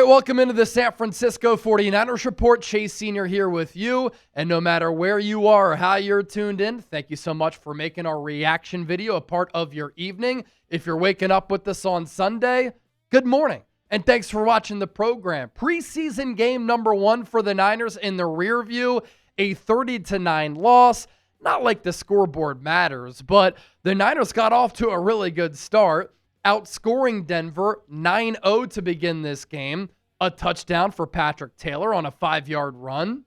right, welcome into the San Francisco 49ers Report. Chase Sr. here with you. And no matter where you are or how you're tuned in, thank you so much for making our reaction video a part of your evening. If you're waking up with us on Sunday, good morning. And thanks for watching the program. Preseason game number 1 for the Niners in the rear view, a 30-9 loss. Not like the scoreboard matters, but the Niners got off to a really good start, outscoring Denver 9-0 to begin this game. A touchdown for Patrick Taylor on a 5-yard run.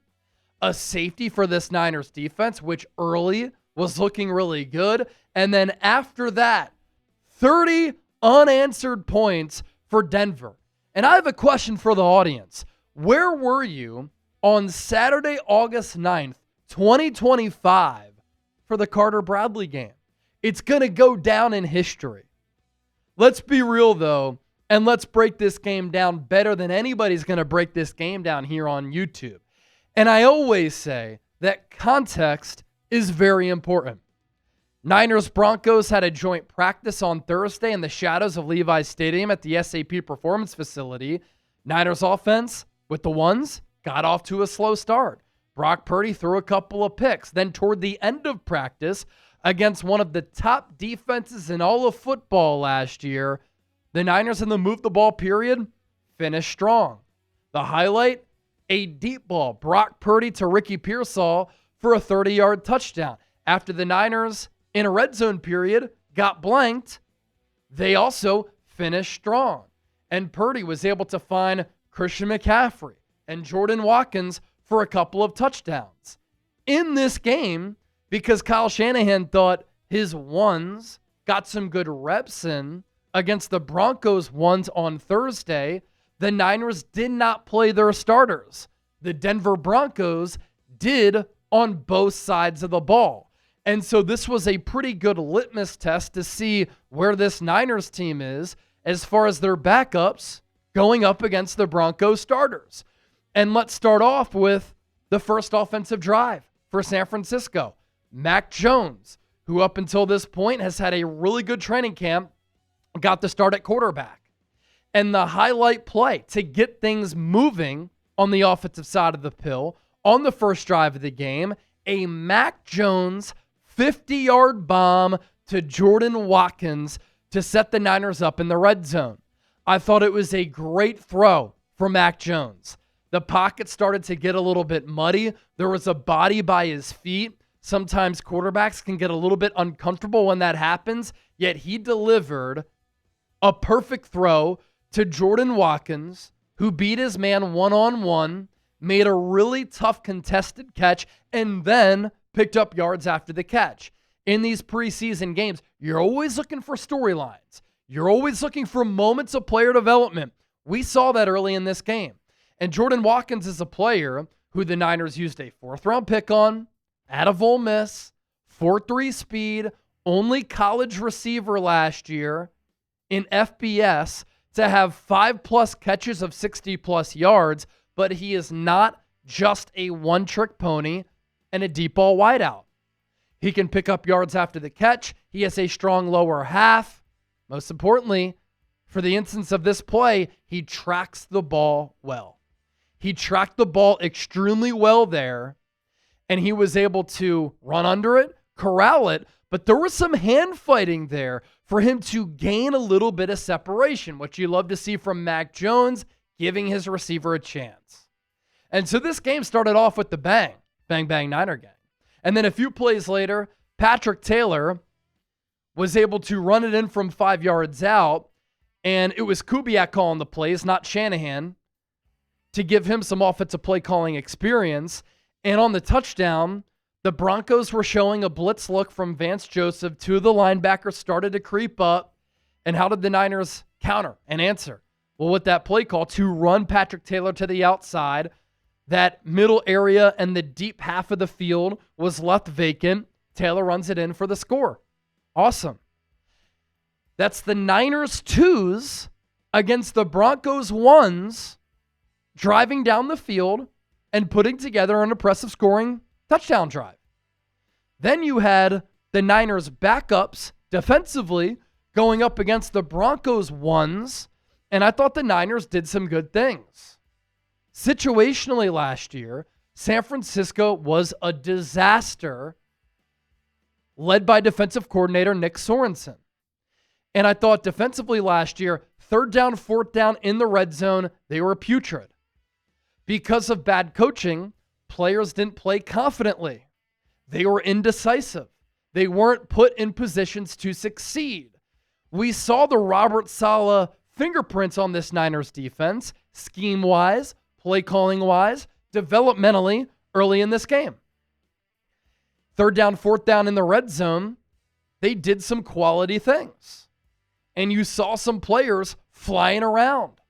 A safety for this Niners defense, which early was looking really good. And then after that, 30 unanswered points for Denver. And I have a question for the audience. Where were you on Saturday, August 9th, 2025 for the Carter Bradley game? It's going to go down in history. Let's be real, though, and let's break this game down better than anybody's going to break this game down here on YouTube. And I always say that context is very important. Niners-Broncos had a joint practice on Thursday in the shadows of Levi's Stadium at the SAP Performance Facility. Niners offense, with the ones, got off to a slow start. Brock Purdy threw a couple of picks. Then toward the end of practice, against one of the top defenses in all of football last year, the Niners in the move the ball period finished strong. The highlight, a deep ball, Brock Purdy to Ricky Pearsall for a 30-yard touchdown. After the Niners in a red zone period got blanked, they also finished strong. And Purdy was able to find Christian McCaffrey and Jordan Watkins for a couple of touchdowns. In this game, because Kyle Shanahan thought his ones got some good reps in against the Broncos ones on Thursday, the Niners did not play their starters. The Denver Broncos did on both sides of the ball. And so this was a pretty good litmus test to see where this Niners team is as far as their backups going up against the Broncos starters. And let's start off with the first offensive drive for San Francisco. Mac Jones, who up until this point has had a really good training camp, got the start at quarterback. And the highlight play to get things moving on the offensive side of the pill on the first drive of the game, a Mac Jones 50-yard bomb to Jordan Watkins to set the Niners up in the red zone. I thought it was a great throw for Mac Jones. The pocket started to get a little bit muddy. There was a body by his feet. Sometimes quarterbacks can get a little bit uncomfortable when that happens, yet he delivered a perfect throw to Jordan Watkins, who beat his man one-on-one, made a really tough contested catch, and then picked up yards after the catch. In these preseason games, you're always looking for storylines. You're always looking for moments of player development. We saw that early in this game. And Jordan Watkins is a player who the Niners used a 4th-round pick on, out of Ole Miss, 4.3 speed, only college receiver last year in FBS to have 5+ catches of 60+ yards, but he is not just a one-trick pony and a deep ball wideout. He can pick up yards after the catch. He has a strong lower half. Most importantly, for the instance of this play, he tracks the ball well. He tracked the ball extremely well there, and he was able to run under it, corral it, but there was some hand fighting there for him to gain a little bit of separation, which you love to see from Mac Jones, giving his receiver a chance. And so this game started off with the bang, bang, bang, Niner gang. And then a few plays later, Patrick Taylor was able to run it in from 5 yards out, and it was Kubiak calling the plays, not Shanahan, to give him some offensive play calling experience. And on the touchdown, the Broncos were showing a blitz look from Vance Joseph. 2 of the linebackers started to creep up. And how did the Niners counter and answer? Well, with that play call to run Patrick Taylor to the outside, that middle area and the deep half of the field was left vacant. Taylor runs it in for the score. Awesome. That's the Niners 2s against the Broncos 1s driving down the field and putting together an impressive scoring touchdown drive. Then you had the Niners backups defensively going up against the Broncos 1s And I thought the Niners did some good things. Situationally last year, San Francisco was a disaster led by defensive coordinator Nick Sorensen. And I thought defensively last year, third down, fourth down in the red zone, they were putrid. Because of bad coaching, players didn't play confidently. They were indecisive. They weren't put in positions to succeed. We saw the Robert Saleh fingerprints on this Niners defense, scheme-wise, play calling-wise, developmentally early in this game. Third down, fourth down in the red zone, they did some quality things. And you saw some players flying around.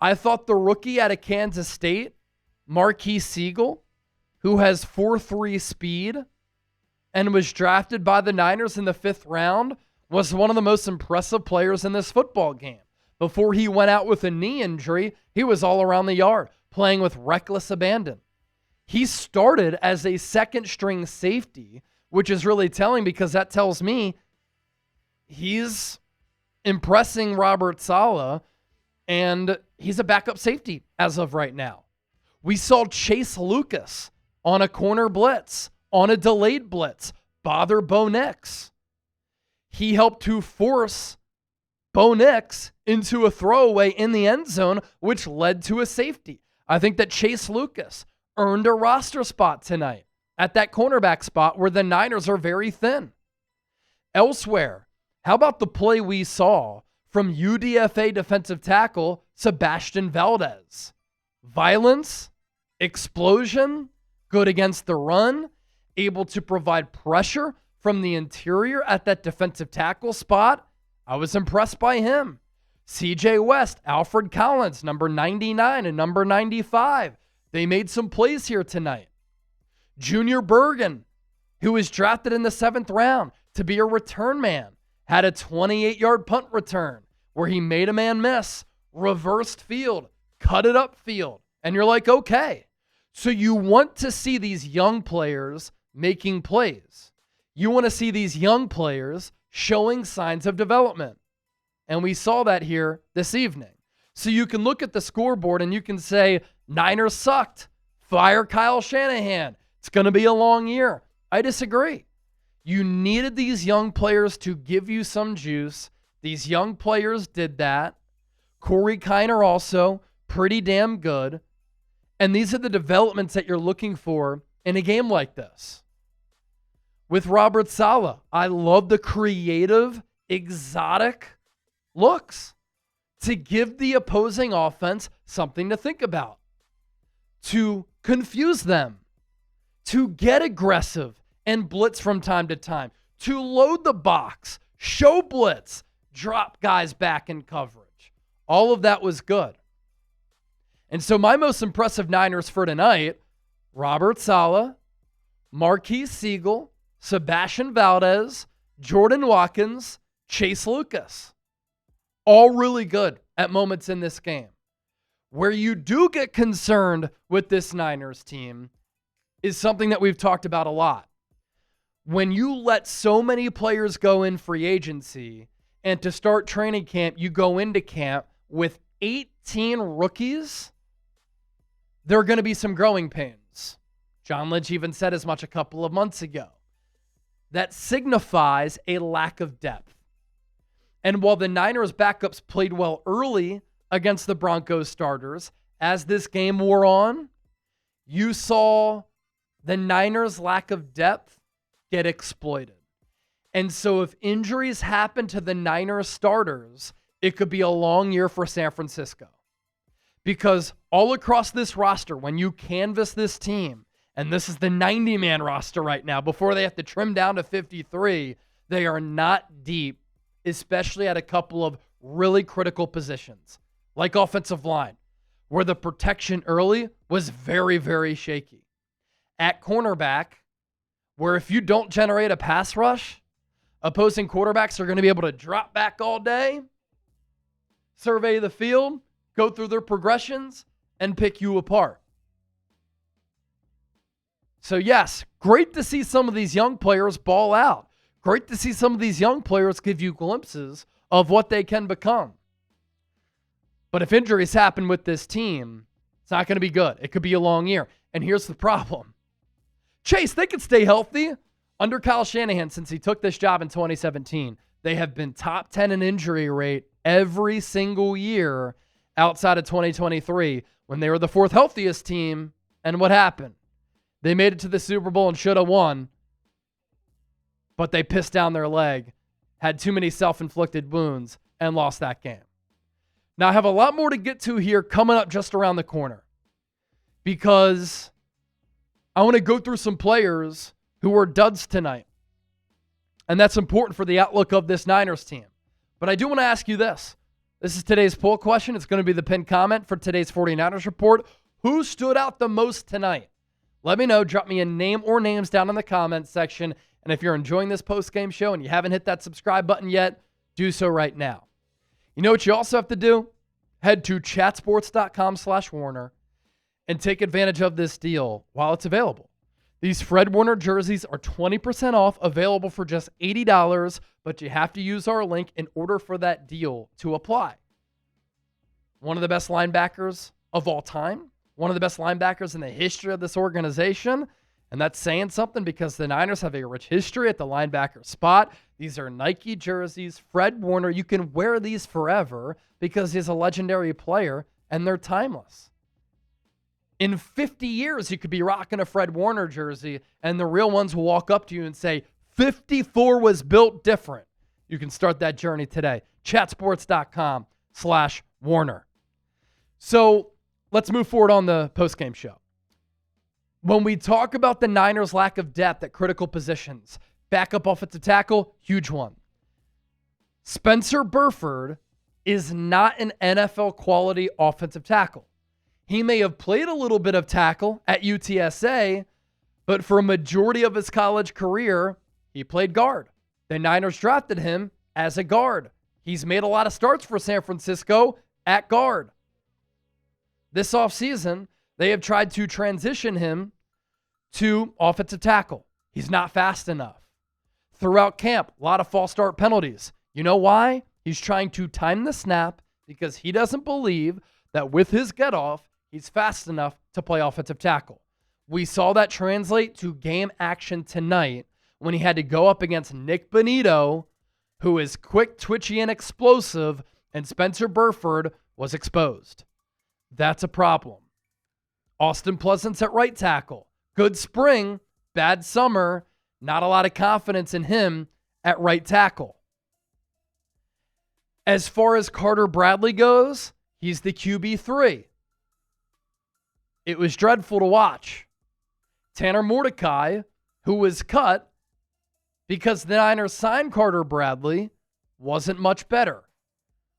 I thought the rookie out of Kansas State, Marquise Siegel, who has 4.3 speed and was drafted by the Niners in the 5th round, was one of the most impressive players in this football game. Before he went out with a knee injury, he was all around the yard, playing with reckless abandon. He started as a second-string safety, which is really telling because that tells me he's impressing Robert Saleh, and he's a backup safety as of right now. We saw Chase Lucas on a corner blitz, on a delayed blitz, bother Bo Nix. He helped to force Bo Nix into a throwaway in the end zone, which led to a safety. I think that Chase Lucas earned a roster spot tonight at that cornerback spot where the Niners are very thin. Elsewhere, how about the play we saw from UDFA defensive tackle Sebastian Valdez? Violence, explosion, good against the run, able to provide pressure from the interior at that defensive tackle spot. I was impressed by him. CJ West, Alfred Collins, number 99 and number 95. They made some plays here tonight. Junior Bergen, who was drafted in the 7th round to be a return man, had a 28-yard punt return where he made a man miss, reversed field, cut it up field. And you're like, okay. So you want to see these young players making plays. You want to see these young players showing signs of development. And we saw that here this evening. So you can look at the scoreboard and you can say, Niners sucked. Fire Kyle Shanahan. It's going to be a long year. I disagree. You needed these young players to give you some juice. These young players did that. Corey Kiner also, pretty damn good. And these are the developments that you're looking for in a game like this. With Robert Saleh, I love the creative, exotic looks to give the opposing offense something to think about, to confuse them, to get aggressive and blitz from time to time, to load the box, show blitz, drop guys back in coverage. All of that was good. And so my most impressive Niners for tonight, Robert Saleh, Marquise Siegel, Sebastian Valdez, Jordan Watkins, Chase Lucas. All really good at moments in this game. Where you do get concerned with this Niners team is something that we've talked about a lot. When you let so many players go in free agency and to start training camp, you go into camp with 18 rookies, there are going to be some growing pains. John Lynch even said as much a couple of months ago. That signifies a lack of depth. And while the Niners backups played well early against the Broncos starters, as this game wore on, you saw the Niners' lack of depth get exploited. And so if injuries happen to the Niners starters, it could be a long year for San Francisco. Because all across this roster, when you canvass this team, and this is the 90-man roster right now, before they have to trim down to 53, they are not deep, especially at a couple of really critical positions, like offensive line, where the protection early was very, very shaky. At cornerback, where if you don't generate a pass rush, opposing quarterbacks are going to be able to drop back all day, survey the field, go through their progressions, and pick you apart. So yes, great to see some of these young players ball out. Great to see some of these young players give you glimpses of what they can become. But if injuries happen with this team, it's not going to be good. It could be a long year. And here's the problem. Chase, they could stay healthy. Under Kyle Shanahan, since he took this job in 2017, they have been top 10 in injury rate every single year outside of 2023 when they were the fourth healthiest team. And what happened? They made it to the Super Bowl and should have won, but they pissed down their leg, had too many self-inflicted wounds, and lost that game. Now, I have a lot more to get to here coming up just around the corner because I want to go through some players who were duds tonight, and that's important for the outlook of this Niners team. But I do want to ask you this. This is today's poll question. It's going to be the pinned comment for today's 49ers report. Who stood out the most tonight? Let me know. Drop me a name or names down in the comments section. And if you're enjoying this post-game show and you haven't hit that subscribe button yet, do so right now. You know what you also have to do? Head to chatsports.com/Warner and take advantage of this deal while it's available. These Fred Warner jerseys are 20% off, available for just $80, but you have to use our link in order for that deal to apply. One of the best linebackers of all time, one of the best linebackers in the history of this organization, and that's saying something because the Niners have a rich history at the linebacker spot. These are Nike jerseys. Fred Warner, you can wear these forever because he's a legendary player, and they're timeless. In 50 years, you could be rocking a Fred Warner jersey, and the real ones will walk up to you and say, 54 was built different. You can start that journey today. Chatsports.com/Warner. So let's move forward on the postgame show. When we talk about the Niners' lack of depth at critical positions, backup offensive tackle, huge one. Spencer Burford is not an NFL quality offensive tackle. He may have played a little bit of tackle at UTSA, but for a majority of his college career, he played guard. The Niners drafted him as a guard. He's made a lot of starts for San Francisco at guard. This offseason, they have tried to transition him to offensive tackle. He's not fast enough. Throughout camp, a lot of false start penalties. You know why? He's trying to time the snap because he doesn't believe that with his get-off, he's fast enough to play offensive tackle. We saw that translate to game action tonight when he had to go up against Nik Bonitto, who is quick, twitchy, and explosive, and Spencer Burford was exposed. That's a problem. Austin Pleasance at right tackle. Good spring, bad summer. Not a lot of confidence in him at right tackle. As far as Carter Bradley goes, he's the QB3. It was dreadful to watch. Tanner Mordecai, who was cut because the Niners signed Carter Bradley, wasn't much better.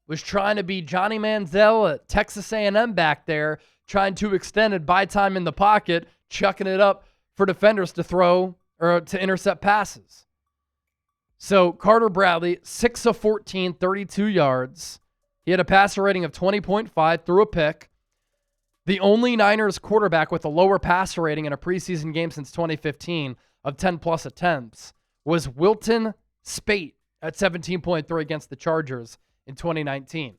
Was trying to be Johnny Manziel at Texas A&M back there, trying to extend and buy time in the pocket, chucking it up for defenders to throw or to intercept passes. So Carter Bradley, 6 of 14, 32 yards. He had a passer rating of 20.5, threw a pick. The only Niners quarterback with a lower passer rating in a preseason game since 2015 of 10-plus attempts was Wilton Spate at 17.3 against the Chargers in 2019.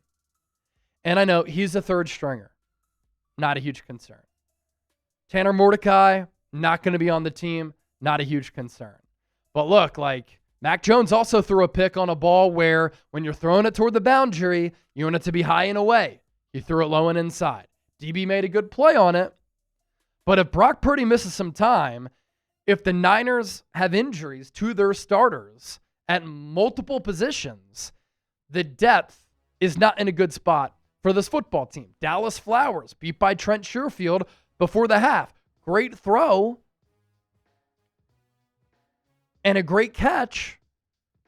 And I know he's a third stringer. Not a huge concern. Tanner Mordecai, not going to be on the team. Not a huge concern. But look, Mac Jones also threw a pick on a ball where when you're throwing it toward the boundary, you want it to be high and away. He threw it low and inside. DB made a good play on it. But if Brock Purdy misses some time, if the Niners have injuries to their starters at multiple positions, the depth is not in a good spot for this football team. Dallas Flowers beat by Trent Sherfield before the half. Great throw and a great catch,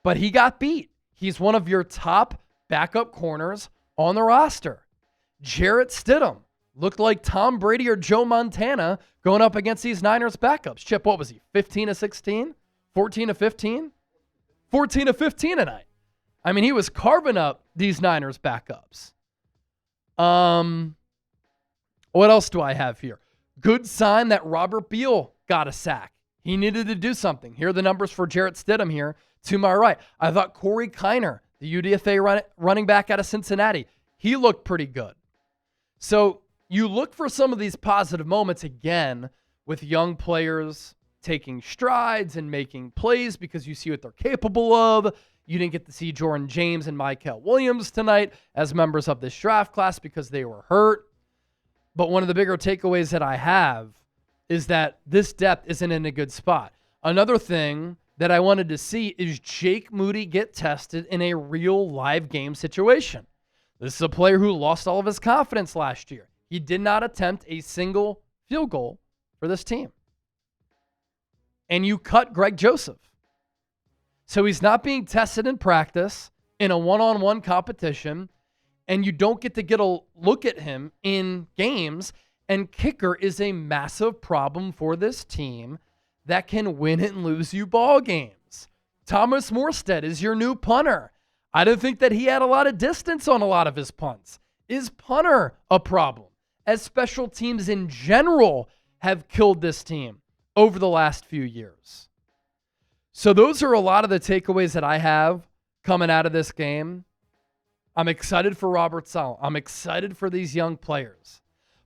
but he got beat. He's one of your top backup corners on the roster. Jarrett Stidham looked like Tom Brady or Joe Montana going up against these Niners backups. Chip, what was he, 15 of 16? 14 of 15? 14 of 15 tonight. I mean, he was carving up these Niners backups. What else do I have here? Good sign that Robert Beal got a sack. He needed to do something. Here are the numbers for Jarrett Stidham here to my right. I thought Corey Kiner, the UDFA running back out of Cincinnati, he looked pretty good. So you look for some of these positive moments again with young players taking strides and making plays because you see what they're capable of. You didn't get to see Jordan James and Mykel Williams tonight as members of this draft class because they were hurt. But one of the bigger takeaways that I have is that this depth isn't in a good spot. Another thing that I wanted to see is Jake Moody get tested in a real live game situation. This is a player who lost all of his confidence last year. He did not attempt a single field goal for this team. And you cut Greg Joseph. So he's not being tested in practice in a one-on-one competition, and you don't get to get a look at him in games. And kicker is a massive problem for this team that can win and lose you ball games. Thomas Morstead is your new punter. I don't think that he had a lot of distance on a lot of his punts. Is punter a problem? As special teams in general have killed this team over the last few years. So those are a lot of the takeaways that I have coming out of this game. I'm excited for Robert Saleh. I'm excited for these young players.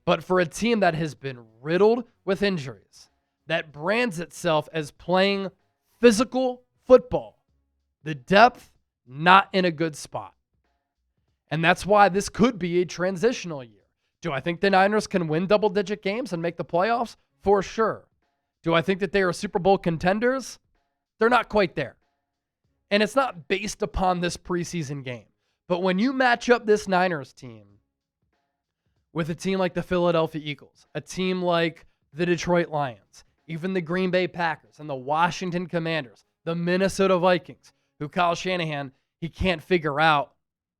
But for a team that has been riddled with injuries, that brands itself as playing physical football, the depth, not in a good spot. And that's why this could be a transitional year. Do I think the Niners can win double-digit games and make the playoffs? For sure. Do I think that they are Super Bowl contenders? They're not quite there. And it's not based upon this preseason game. But when you match up this Niners team with a team like the Philadelphia Eagles, a team like the Detroit Lions, even the Green Bay Packers and the Washington Commanders, the Minnesota Vikings, who Kyle Shanahan, he can't figure out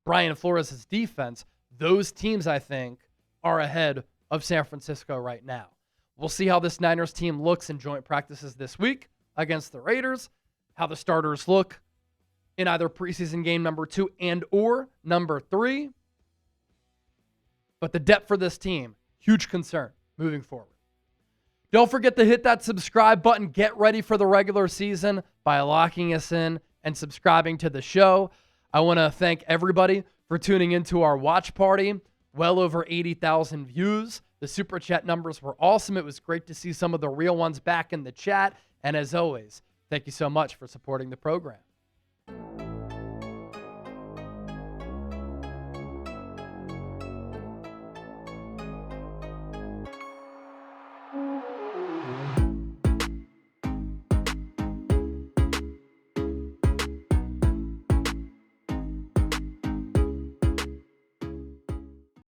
Brian Flores' defense, those teams, I think, are ahead of San Francisco right now. We'll see how this Niners team looks in joint practices this week against the Raiders, how the starters look in either preseason game number 2 and or number 3. But the depth for this team, huge concern moving forward. Don't forget to hit that subscribe button. Get ready for the regular season by locking us in and subscribing to the show. I want to thank everybody for tuning into our watch party. Well over 80,000 views. The Super Chat numbers were awesome. It was great to see some of the real ones back in the chat. And as always, thank you so much for supporting the program.